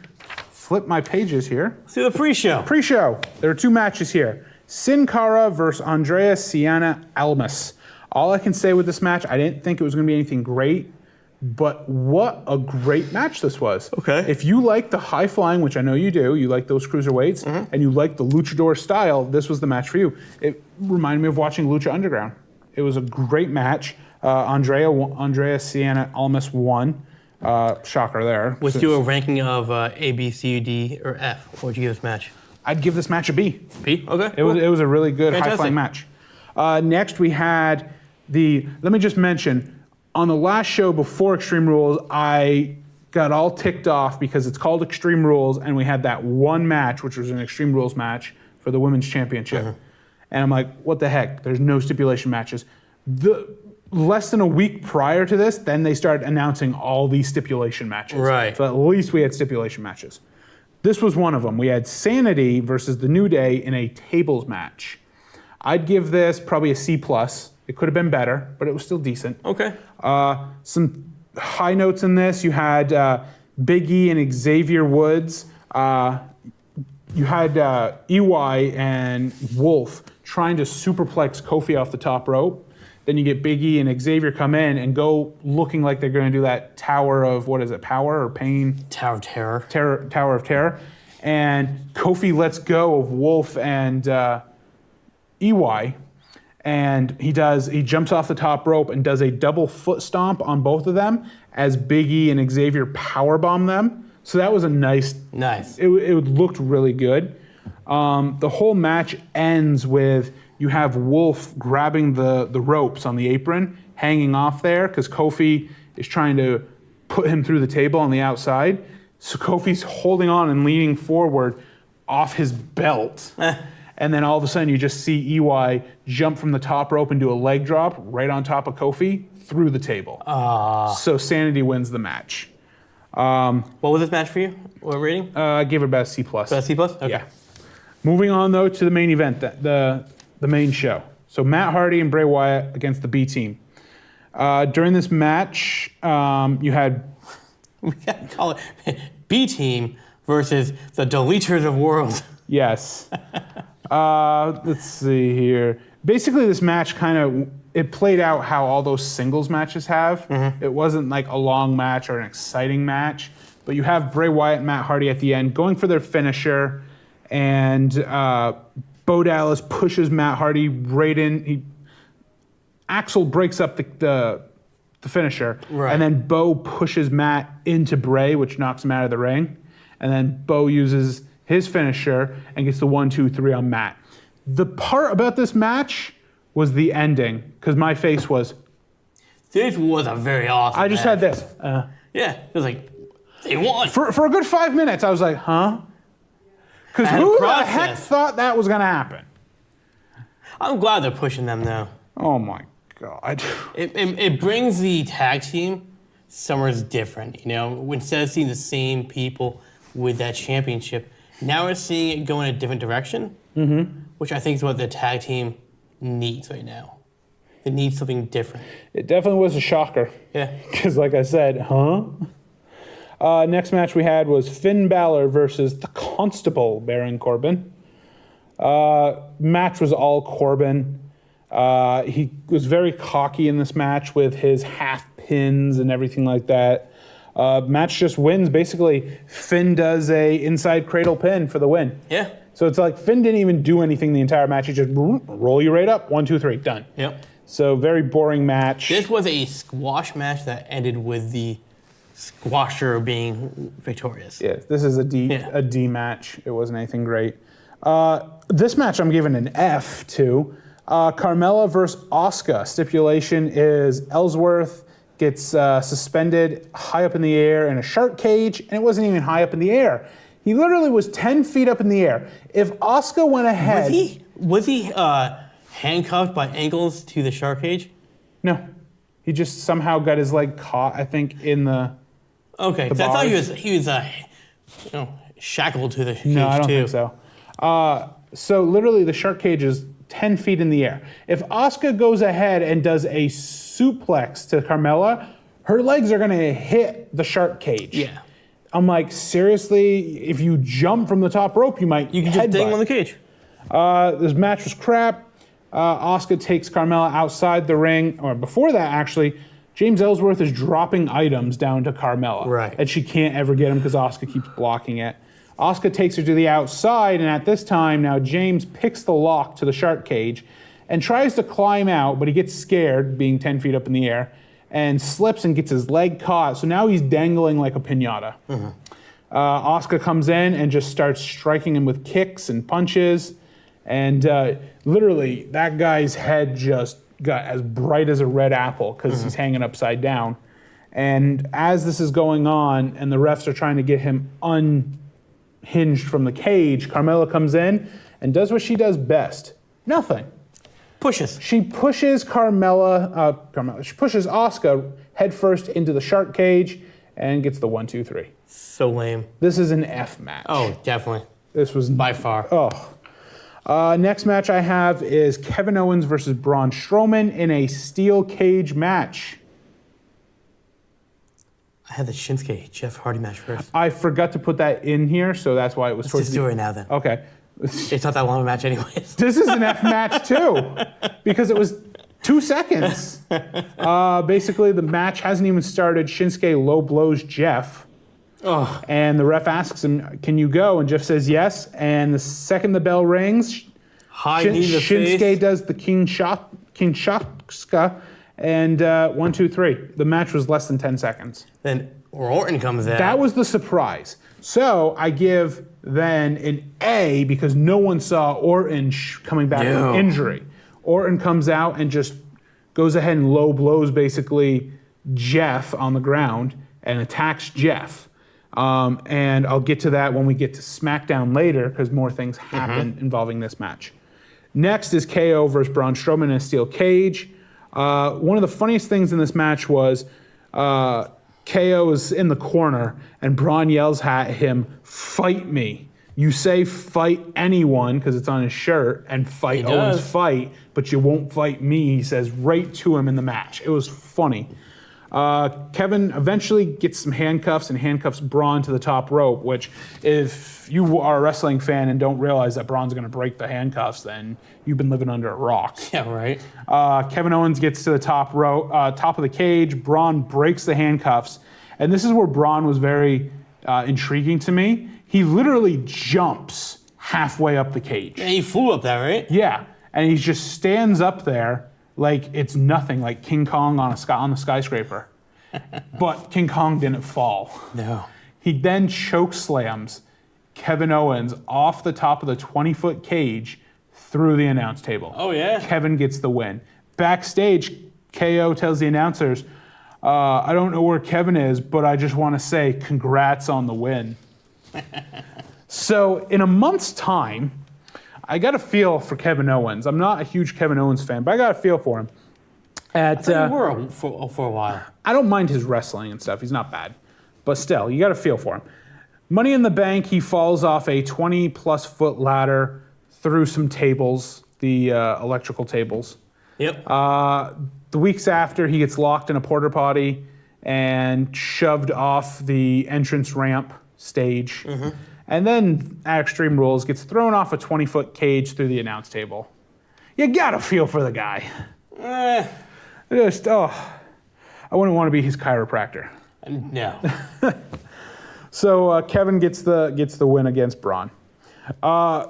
flip my pages here. Let's do the pre-show. Pre-show. There are 2 matches here. Sin Cara versus Andrea Cien Almas. All I can say with this match, I didn't think it was going to be anything great, but what a great match this was. Okay. If you like the high flying, which I know you do, you like those cruiserweights, and you like the luchador style, this was the match for you. It reminded me of watching Lucha Underground. It was a great match. Andrea Cien Almas won. Shocker there. Let's do a ranking of A, B, C, D, or F. What would you give this match? I'd give this match a B. B? Okay. It was a really good Fantastic. high-flying match. Next, we had let me just mention, on the last show before Extreme Rules, I got all ticked off because it's called Extreme Rules, and we had that one match, which was an Extreme Rules match for the Women's Championship. And I'm like, what the heck? There's no stipulation matches. Less than a week prior to this, then they started announcing all these stipulation matches. Right. So at least we had stipulation matches. This was one of them. We had Sanity versus the New Day in a tables match. I'd give this probably a C+. It could have been better, but it was still decent. Okay. Some high notes in this. You had Big E and Xavier Woods. You had EY and Wolf trying to superplex Kofi off the top rope. Then you get Big E and Xavier come in and go looking like they're going to do that Tower of, what is it, Power or Pain? Tower of Terror. Tower of Terror. And Kofi lets go of Wolf and EY. And he jumps off the top rope and does a double foot stomp on both of them as Big E and Xavier powerbomb them. So that was a nice. Nice. It looked really good. The whole match ends with you have Wolf grabbing the ropes on the apron, hanging off there, because Kofi is trying to put him through the table on the outside. So Kofi's holding on and leaning forward off his belt. And then all of a sudden you just see EY jump from the top rope and do a leg drop right on top of Kofi through the table. So Sanity wins the match. What was this match for you? What rating? I gave it about a C+. About a C+? Okay. Yeah. Moving on, though, to the main event, the main show. So Matt Hardy and Bray Wyatt against the B Team. During this match, you had... We gotta call it B Team versus the Deleters of World. Yes. Let's see here. Basically, this match it played out how all those singles matches have. It wasn't like a long match or an exciting match, but you have Bray Wyatt and Matt Hardy at the end going for their finisher, and Bo Dallas pushes Matt Hardy right in. Axel breaks up the finisher, right. And then Bo pushes Matt into Bray, which knocks him out of the ring, and then Bo uses his finisher and gets the 1-2-3 on Matt. The part about this match was the ending, because my face was... This was a very awesome I just match. had this. Yeah, it was like, they won. For a good 5 minutes, I was like, huh? Because Had a who the process. heck thought that was going to happen? I'm glad they're pushing them now. Oh my God. It brings the tag team somewhere different, you know? Instead of seeing the same people with that championship, now we're seeing it go in a different direction, which I think is what the tag team needs right now. It needs something different. It definitely was a shocker. Yeah. Because like I said, huh? Next match we had was Finn Balor versus the Constable, Baron Corbin. Match was all Corbin. He was very cocky in this match with his half pins and everything like that. Match just wins. Basically, Finn does a inside cradle pin for the win. Yeah. So it's like Finn didn't even do anything the entire match. He just roll you right up. 1, 2, 3, done. Yep. So very boring match. This was a squash match that ended with the squasher being victorious. Yeah, this is a D match. It wasn't anything great. This match I'm giving an F to. Carmella versus Asuka. Stipulation is Ellsworth gets suspended high up in the air in a shark cage, and it wasn't even high up in the air. He literally was 10 feet up in the air. If Asuka went ahead... Was he handcuffed by ankles to the shark cage? No. He just somehow got his leg caught, I think, in the... Okay, the 'cause I thought bars. he was shackled to the cage No, I don't too. think so. So literally the shark cage is 10 feet in the air. If Asuka goes ahead and does a suplex to Carmella, her legs are going to hit the shark cage. Yeah. I'm like, seriously, if you jump from the top rope, you might You can just ding on the cage. This match was crap. Asuka takes Carmella outside the ring, or before that, actually, James Ellsworth is dropping items down to Carmella. Right. And she can't ever get him because Asuka keeps blocking it. Asuka takes her to the outside, and at this time, now James picks the lock to the shark cage and tries to climb out, but he gets scared, being 10 feet up in the air, and slips and gets his leg caught. So now he's dangling like a piñata. Asuka comes in and just starts striking him with kicks and punches. And literally, that guy's head just got as bright as a red apple because he's hanging upside down. And as this is going on and the refs are trying to get him unhinged from the cage, Carmella comes in and does what she does best. Nothing. Pushes. She pushes she pushes Asuka headfirst into the shark cage and gets the 1, 2, 3. So lame. This is an F match. Oh, definitely. This was By far. Next match I have is Kevin Owens versus Braun Strowman in a steel cage match. I had the Shinsuke Jeff Hardy match first. I forgot to put that in here, so that's why it was Let's towards just do it right now then. Okay. It's not that long of a match anyways. This is an F match too, because it was 2 seconds. Basically, the match hasn't even started. Shinsuke low blows Jeff. Oh. And the ref asks him, "Can you go?" And Jeff says yes. And the second the bell rings, High knee to the Shinsuke face. does the Kinshasa, and 1, 2, 3. The match was less than 10 seconds. Then Orton comes in. That was the surprise. So I give then an A because no one saw Orton coming back from injury. Orton comes out and just goes ahead and low blows basically Jeff on the ground and attacks Jeff. And I'll get to that when we get to SmackDown later because more things happen involving this match. Next is KO versus Braun Strowman in a steel cage. One of the funniest things in this match was KO is in the corner and Braun yells at him, "Fight me." You say fight anyone because it's on his shirt and fight Owens fight, but you won't fight me, he says right to him in the match. It was funny. Kevin eventually gets some handcuffs and handcuffs Braun to the top rope, which if you are a wrestling fan and don't realize that Braun's going to break the handcuffs, then you've been living under a rock. Yeah, right. Kevin Owens gets to the top of the cage. Braun breaks the handcuffs. And this is where Braun was very intriguing to me. He literally jumps halfway up the cage. Yeah, he flew up there, right? Yeah, and he just stands up there like it's nothing, like King Kong on the skyscraper. But King Kong didn't fall. No. He then choke slams Kevin Owens off the top of the 20-foot cage through the announce table. Oh, yeah? Kevin gets the win. Backstage, KO tells the announcers, I don't know where Kevin is, but I just want to say congrats on the win. So in a month's time, I got a feel for Kevin Owens. I'm not a huge Kevin Owens fan, but I got a feel for him. I thought you were for a while. I don't mind his wrestling and stuff. He's not bad. But still, you got a feel for him. Money in the Bank, he falls off a 20-plus foot ladder through some tables, the electrical tables. Yep. The weeks after, he gets locked in a porta potty and shoved off the entrance ramp stage. And then at Extreme Rules, gets thrown off a 20-foot cage through the announce table. You gotta feel for the guy. I wouldn't want to be his chiropractor. No. So Kevin gets the win against Braun.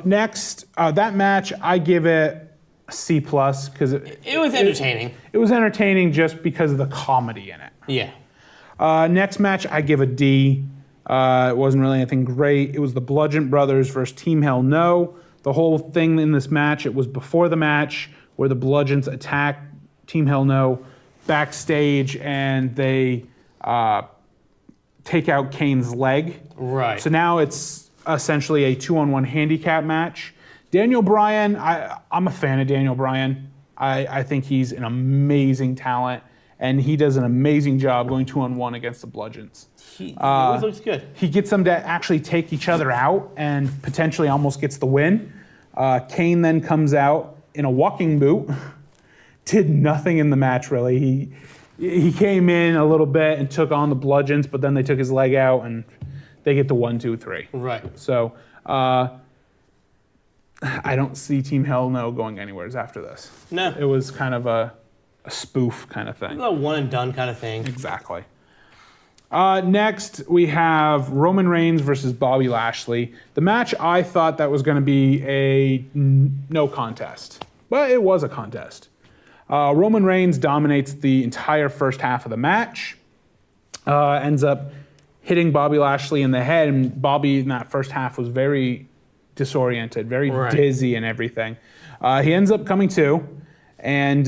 Next, that match, I give it a C+ because It was entertaining. It was entertaining just because of the comedy in it. Yeah. Next match, I give a D. It wasn't really anything great. It was the Bludgeon Brothers versus Team Hell No. The whole thing in this match, it was before the match where the Bludgeons attack Team Hell No backstage and they take out Kane's leg. Right. So now it's essentially a 2-on-1 handicap match. Daniel Bryan, I'm a fan of Daniel Bryan. I think he's an amazing talent, and he does an amazing job going 2-on-1 against the Bludgeons. He always looks good. He gets them to actually take each other out and potentially almost gets the win. Kane then comes out in a walking boot, did nothing in the match really. He came in a little bit and took on the Bludgeons, but then they took his leg out and they get the 1, 2, 3. Right. So I don't see Team Hell No going anywhere after this. No. It was kind of a spoof kind of thing. A one and done kind of thing. Exactly. Next, we have Roman Reigns versus Bobby Lashley. The match, I thought that was going to be a no contest, but it was a contest. Roman Reigns dominates the entire first half of the match, ends up hitting Bobby Lashley in the head, and Bobby in that first half was very disoriented, very dizzy and everything. He ends up coming to, and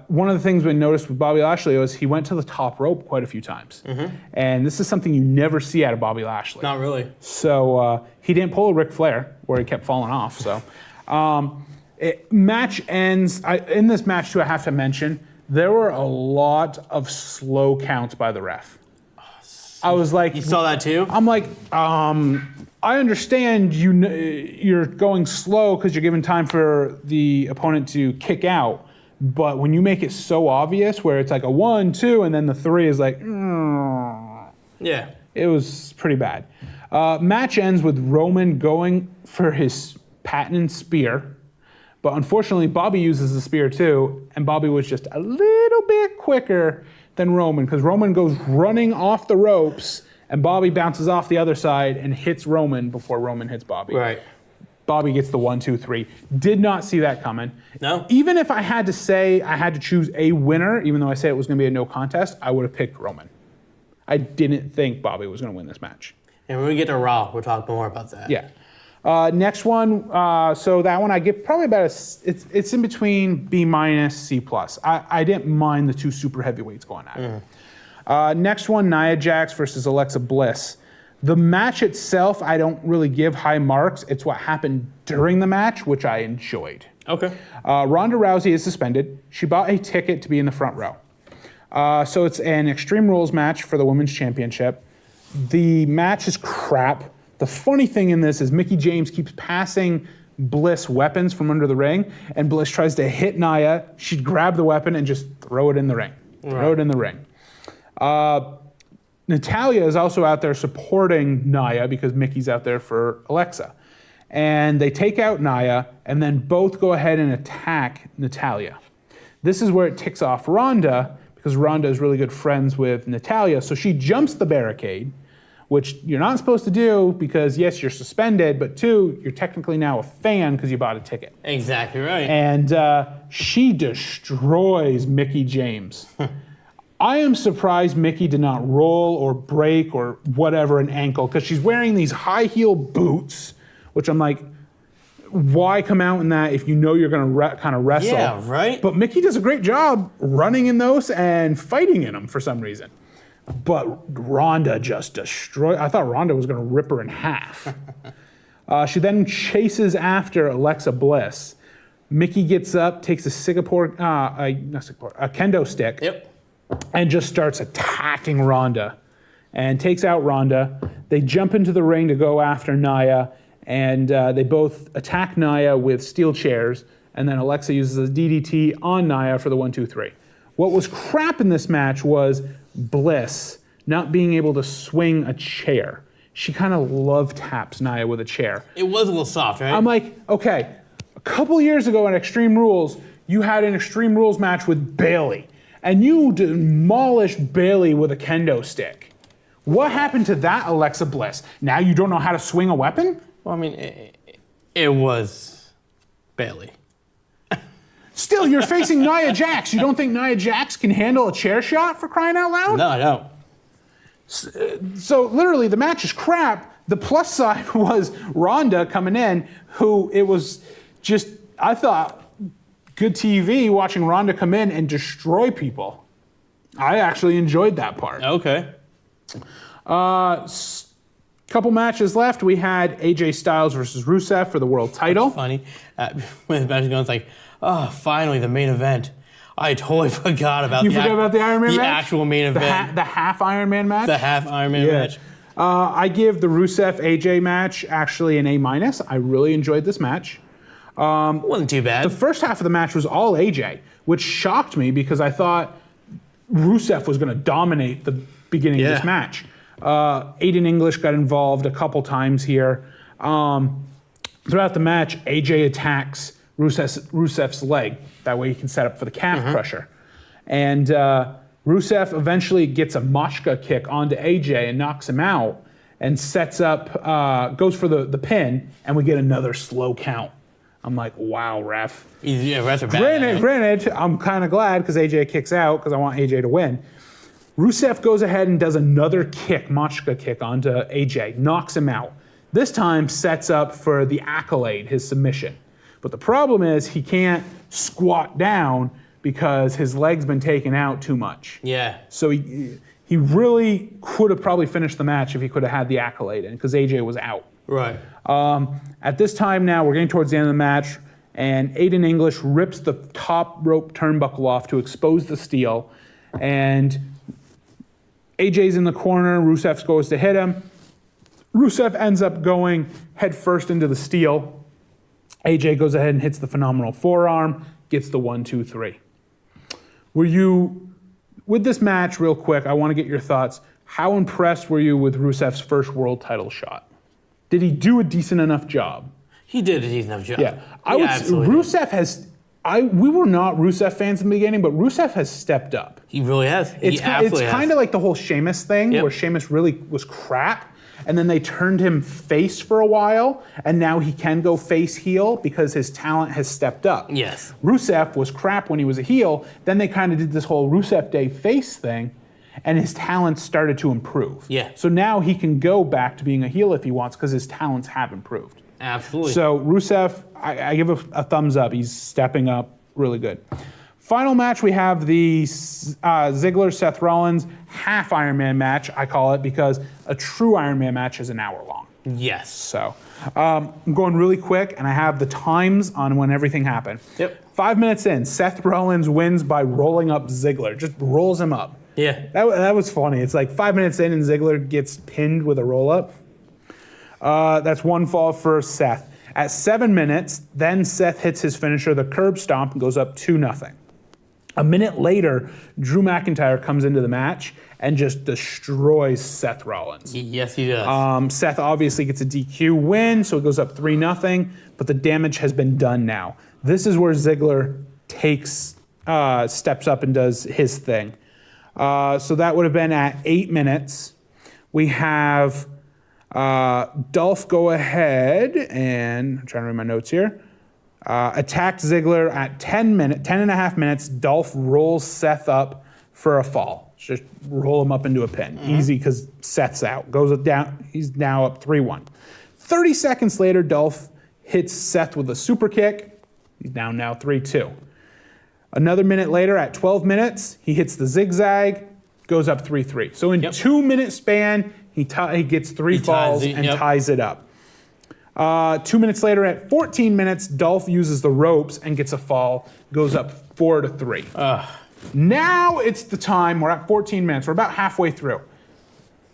one of the things we noticed with Bobby Lashley was he went to the top rope quite a few times. And this is something you never see out of Bobby Lashley. Not really. So he didn't pull a Ric Flair where he kept falling off. So match ends. In this match, too, I have to mention, there were a lot of slow counts by the ref. I was like... You saw that too? I'm like, I understand you're going slow because you're giving time for the opponent to kick out. But when you make it so obvious where it's like a 1, 2, and then the 3 is like... Yeah. It was pretty bad. Match ends with Roman going for his patent spear. But unfortunately, Bobby uses the spear too, and Bobby was just a little bit quicker than Roman, because Roman goes running off the ropes, and Bobby bounces off the other side and hits Roman before Roman hits Bobby. Right. Bobby gets the 1, 2, 3. Did not see that coming. No. Even if I had to say I had to choose a winner, even though I said it was going to be a no contest, I would have picked Roman. I didn't think Bobby was going to win this match. And when we get to Raw, we'll talk more about that. Yeah. Next one, so that one I give probably about it's in between B-, C+. I didn't mind the two super heavyweights going at it. Next one, Nia Jax versus Alexa Bliss. The match itself, I don't really give high marks. It's what happened during the match, which I enjoyed. Okay. Ronda Rousey is suspended. She bought a ticket to be in the front row. So it's an Extreme Rules match for the Women's Championship. The match is crap. The funny thing in this is Mickie James keeps passing Bliss weapons from under the ring, and Bliss tries to hit Nia. She'd grab the weapon and just throw it in the ring. Throw it in the ring. Natalya is also out there supporting Nia because Mickey's out there for Alexa. And they take out Nia, and then both go ahead and attack Natalya. This is where it ticks off Ronda, because Ronda is really good friends with Natalya, so she jumps the barricade, which you're not supposed to do because, yes, you're suspended, but two, you're technically now a fan because you bought a ticket. Exactly right. And she destroys Mickie James. I am surprised Mickie did not roll or break or whatever an ankle, because she's wearing these high heel boots, which I'm like, why come out in that if you know you're going to kind of wrestle? Yeah, right? But Mickie does a great job running in those and fighting in them for some reason. But Ronda just destroyed. I thought Ronda was going to rip her in half. She then chases after Alexa Bliss. Mickie gets up, takes a kendo stick, Yep. and just starts attacking Ronda and takes out Ronda. They jump into the ring to go after Nia, and they both attack Nia with steel chairs, and then Alexa uses a DDT on Nia for the 1-2-3. What was crap in this match was Bliss not being able to swing a chair. She kind of love taps Nia with a chair. It was a little soft, right? I'm like, okay, a couple years ago in Extreme Rules, you had an Extreme Rules match with Bayley, and you demolished Bayley with a kendo stick. What happened to that, Alexa Bliss? Now you don't know how to swing a weapon? Well, I mean, it was Bayley. Still, you're facing Nia Jax. You don't think Nia Jax can handle a chair shot, for crying out loud? No, I don't. So literally, the match is crap. The plus side was Ronda coming in, who it was just, I thought, good TV watching Ronda come in and destroy people. I actually enjoyed that part. Okay. Couple matches left. We had AJ Styles versus Rusev for the world title. Funny. When the match is going, it's like, oh, finally, the main event. I totally forgot about You forgot about the Iron Man match? The actual main event. The half Iron Man match? The half Iron Man match. I give the Rusev AJ match actually an A-. I really enjoyed this match. Wasn't too bad. The first half of the match was all AJ, which shocked me because I thought Rusev was going to dominate the beginning of this match. Aiden English got involved a couple times here. Throughout the match, AJ attacks Rusev's leg. That way he can set up for the calf crusher. And Rusev eventually gets a Machka kick onto AJ and knocks him out and sets up, goes for the pin, and we get another slow count. I'm like, wow, ref. Yeah, refs are bad. Granted, I'm kind of glad because AJ kicks out because I want AJ to win. Rusev goes ahead and does another kick, Machka kick onto AJ, knocks him out. This time sets up for the Accolade, his submission. But the problem is he can't squat down because his leg's been taken out too much. Yeah. So he really could have probably finished the match if he could have had the Accolade in because AJ was out. Right. At this time now, we're getting towards the end of the match, and Aiden English rips the top rope turnbuckle off to expose the steel, and AJ's in the corner, Rusev goes to hit him. Rusev ends up going head first into the steel. AJ goes ahead and hits the phenomenal forearm, gets the 1-2-3. Were you, with this match, real quick, I want to get your thoughts. How impressed were you with Rusev's first world title shot? Did he do a decent enough job? He did a decent enough job. Yeah. Rusev has, we were not Rusev fans in the beginning, but Rusev has stepped up. He really has. It's kind of like the whole Sheamus thing, where Sheamus really was crap, and then they turned him face for a while, and now he can go face heel because his talent has stepped up. Yes. Rusev was crap when he was a heel, then they kind of did this whole Rusev Day face thing, and his talents started to improve. Yeah. So now he can go back to being a heel if he wants because his talents have improved. Absolutely. So Rusev, I give a thumbs up. He's stepping up really good. Final match, we have the Ziggler Seth Rollins half Iron Man match, I call it, because a true Iron Man match is an hour long. Yes. So I'm going really quick, and I have the times on when everything happened. Yep. 5 minutes in, Seth Rollins wins by rolling up Ziggler. Just rolls him up. Yeah. That was funny. It's like 5 minutes in, and Ziggler gets pinned with a roll up. That's one fall for Seth. At 7 minutes, then Seth hits his finisher, the curb stomp, and goes up 2-0. A minute later, Drew McIntyre comes into the match and just destroys Seth Rollins. Yes, he does. Seth obviously gets a DQ win, so it goes up 3-0, but the damage has been done now. This is where Ziggler steps up and does his thing. So that would have been at 8 minutes. We have Dolph go ahead and, I'm trying to read my notes here, attacked Ziggler at 10 and a half minutes. Dolph rolls Seth up for a fall. Just roll him up into a pin. Easy because Seth's out. Goes down. He's now up 3-1. 30 seconds later, Dolph hits Seth with a super kick. He's now 3-2. Another minute later, at 12 minutes, he hits the zigzag, goes up 3-3. So in 2 minute span, he gets three falls and ties it up. 2 minutes later, at 14 minutes, Dolph uses the ropes and gets a fall, goes up 4-3. Now it's the time, we're at 14 minutes, we're about halfway through.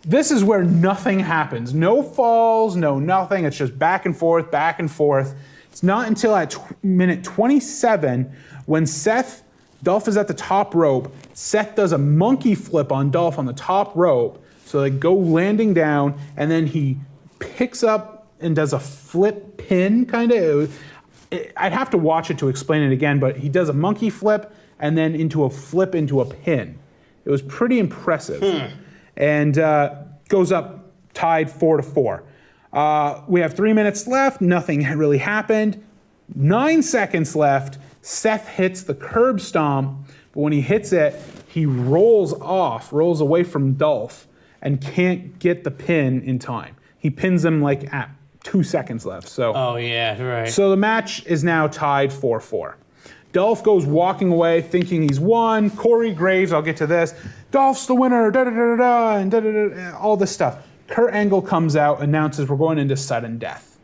This is where nothing happens. No falls, no nothing. It's just back and forth, back and forth. It's not until at minute 27 when Dolph is at the top rope. Seth does a monkey flip on Dolph on the top rope. So they go landing down, and then he picks up and does a flip pin, kind of. I'd have to watch it to explain it again, but he does a monkey flip and then into a flip into a pin. It was pretty impressive. And goes up tied 4-4. We have 3 minutes left. Nothing really happened. 9 seconds left. Seth hits the curb stomp, but when he hits it, he rolls away from Dolph and can't get the pin in time. He pins him like at 2 seconds left. So. Oh, yeah, right. So the match is now tied 4-4. Dolph goes walking away thinking he's won. Corey Graves, I'll get to this. Dolph's the winner, da-da-da-da-da, and da-da-da-da, all this stuff. Kurt Angle comes out, announces we're going into sudden death.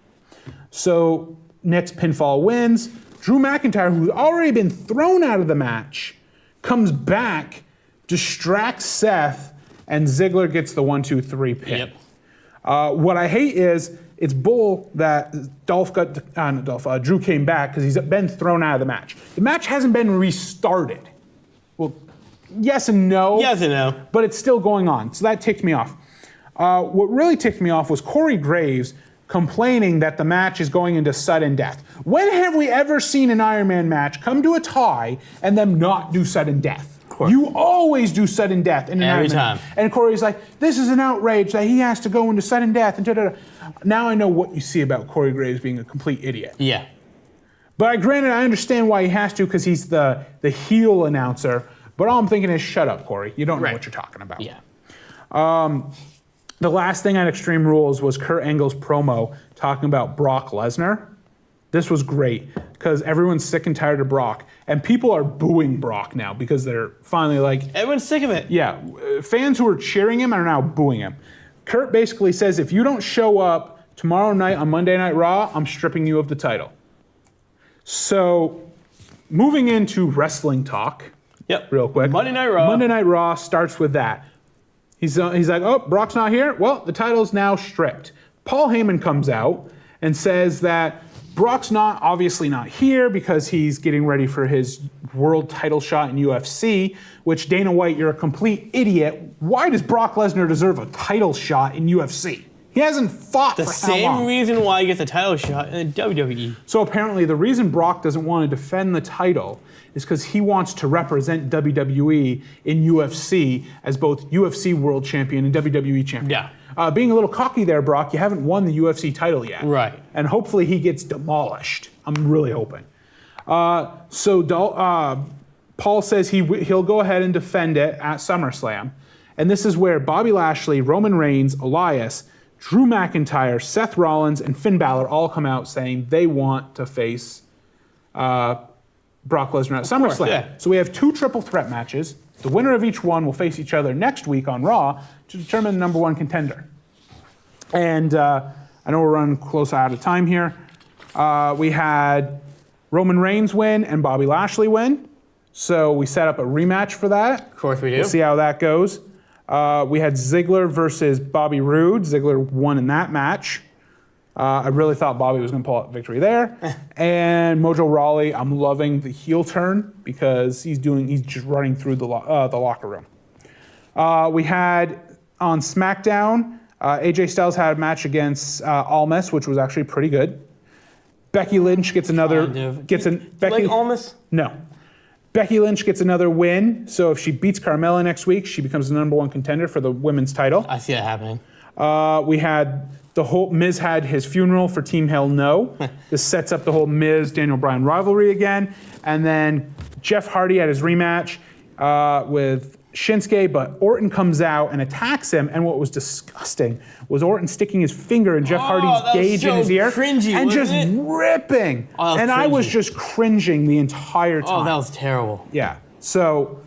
So next pinfall wins. Drew McIntyre, who's already been thrown out of the match, comes back, distracts Seth, and Ziggler gets the 1-2-3 pin. Yep. What I hate is it's bull that Drew came back because he's been thrown out of the match. The match hasn't been restarted. Well, yes and no. Yes and no. But it's still going on, so that ticked me off. What really ticked me off was Corey Graves complaining that the match is going into sudden death. When have we ever seen an Iron Man match come to a tie and them not do sudden death? You always do sudden death in an Iron Man. Every time. And Corey's like, this is an outrage that he has to go into sudden death. And da-da-da. Now I know what you see about Corey Graves being a complete idiot. Yeah. But granted, I understand why he has to because he's the heel announcer. But all I'm thinking is, shut up, Corey. You don't know what you're talking about. Yeah. The last thing on Extreme Rules was Kurt Angle's promo talking about Brock Lesnar. This was great because everyone's sick and tired of Brock. And people are booing Brock now because they're finally like... Everyone's sick of it. Yeah. Fans who are cheering him are now booing him. Kurt basically says, if you don't show up tomorrow night on Monday Night Raw, I'm stripping you of the title. So, moving into wrestling talk. Yep. Real quick. Monday Night Raw. Monday Night Raw starts with that. He's like, oh, Brock's not here? Well, the title's now stripped. Paul Heyman comes out and says that Brock's obviously not here because he's getting ready for his world title shot in UFC, which Dana White, you're a complete idiot. Why does Brock Lesnar deserve a title shot in UFC? He hasn't fought for how long? The same reason why he gets a title shot in WWE. So apparently the reason Brock doesn't want to defend the title is because he wants to represent WWE in UFC as both UFC World Champion and WWE Champion. Yeah. Being a little cocky there, Brock, you haven't won the UFC title yet. Right. And hopefully he gets demolished. I'm really hoping. Paul says he'll go ahead and defend it at SummerSlam. And this is where Bobby Lashley, Roman Reigns, Elias, Drew McIntyre, Seth Rollins, and Finn Balor all come out saying they want to face Brock Lesnar at SummerSlam. Yeah. So we have 2 triple threat matches. The winner of each one will face each other next week on Raw to determine the number 1 contender. And I know we're running close out of time here. We had Roman Reigns win and Bobby Lashley win. So we set up a rematch for that. Of course we do. We'll see how that goes. We had Ziggler versus Bobby Roode. Ziggler won in that match. I really thought Bobby was going to pull out victory there. And Mojo Rawley, I'm loving the heel turn because he's just running through the locker room. We had on SmackDown, AJ Styles had a match against Almas, which was actually pretty good. Becky Lynch gets another. Like Almas? No. Becky Lynch gets another win, so if she beats Carmella next week, she becomes the number 1 contender for the women's title. I see that happening. We had the whole Miz had his funeral for Team Hell No. This sets up the whole Miz Daniel Bryan rivalry again, and then Jeff Hardy had his rematch with Shinsuke, but Orton comes out and attacks him, and what was disgusting was Orton sticking his finger in Jeff Hardy's gauge in his ear cringy, and just it? ripping. Oh, and I was just cringing the entire time. Oh, that was terrible. Yeah. So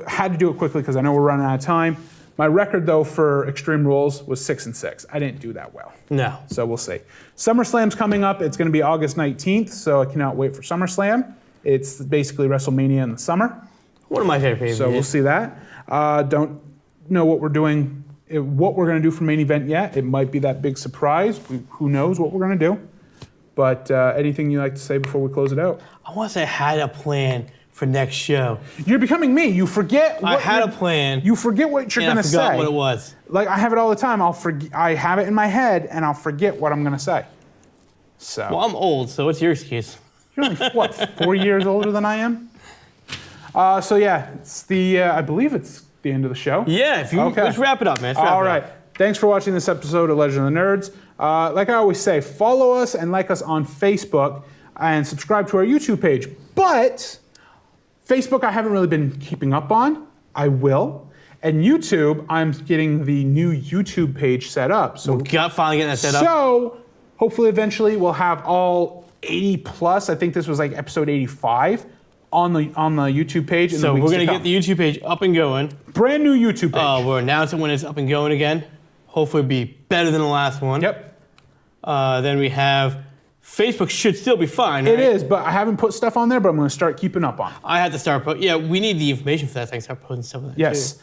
had to do it quickly because I know we're running out of time. My record though for Extreme Rules was 6-6. I didn't do that well. No. So we'll see. SummerSlam's coming up. It's going to be August 19th, so I cannot wait for SummerSlam. It's basically WrestleMania in the summer. One of my favorite pay-per-views. So we'll see that. Don't know what we're doing, what we're going to do for main event yet. It might be that big surprise. Who knows what we're going to do. But anything you'd like to say before we close it out? I want to say I had a plan for next show. You're becoming me. You forget. I had a plan. You forget what you're going to say. I forgot what it was. Like I have it all the time. I have it in my head, and I'll forget what I'm going to say. So. Well, I'm old, so what's your excuse? You're only what 4 years older than I am. So yeah, it's I believe it's the end of the show. Yeah. Let's wrap it up, man. All right. Thanks for watching this episode of Legend of the Nerds. Like I always say, follow us and like us on Facebook and subscribe to our YouTube page. But Facebook, I haven't really been keeping up on. I will. And YouTube, I'm getting the new YouTube page set up. So finally getting that set up. So hopefully eventually we'll have all 80 plus. I think this was like episode 85 on the YouTube page. So we're going to get the YouTube page up and going. Brand new YouTube page. We'll announce it when it's up and going again. Hopefully it'll be better than the last one. Yep. Then we have Facebook should still be fine, right? It is, but I haven't put stuff on there, but I'm going to start keeping up on it. I had to start we need the information for that thing. Start posting stuff on there Yes.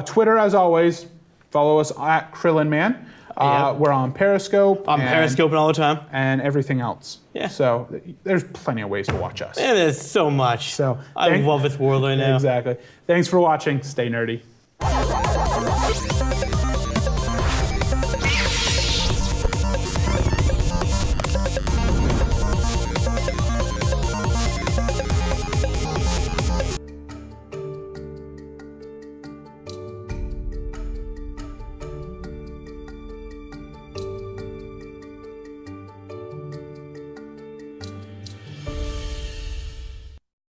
Twitter, as always, follow us at KrillinMan. We're on Periscope. I'm periscoping all the time. And everything else. Yeah. So there's plenty of ways to watch us. And there's so much. So I love this world right now. Exactly. Thanks for watching. Stay nerdy.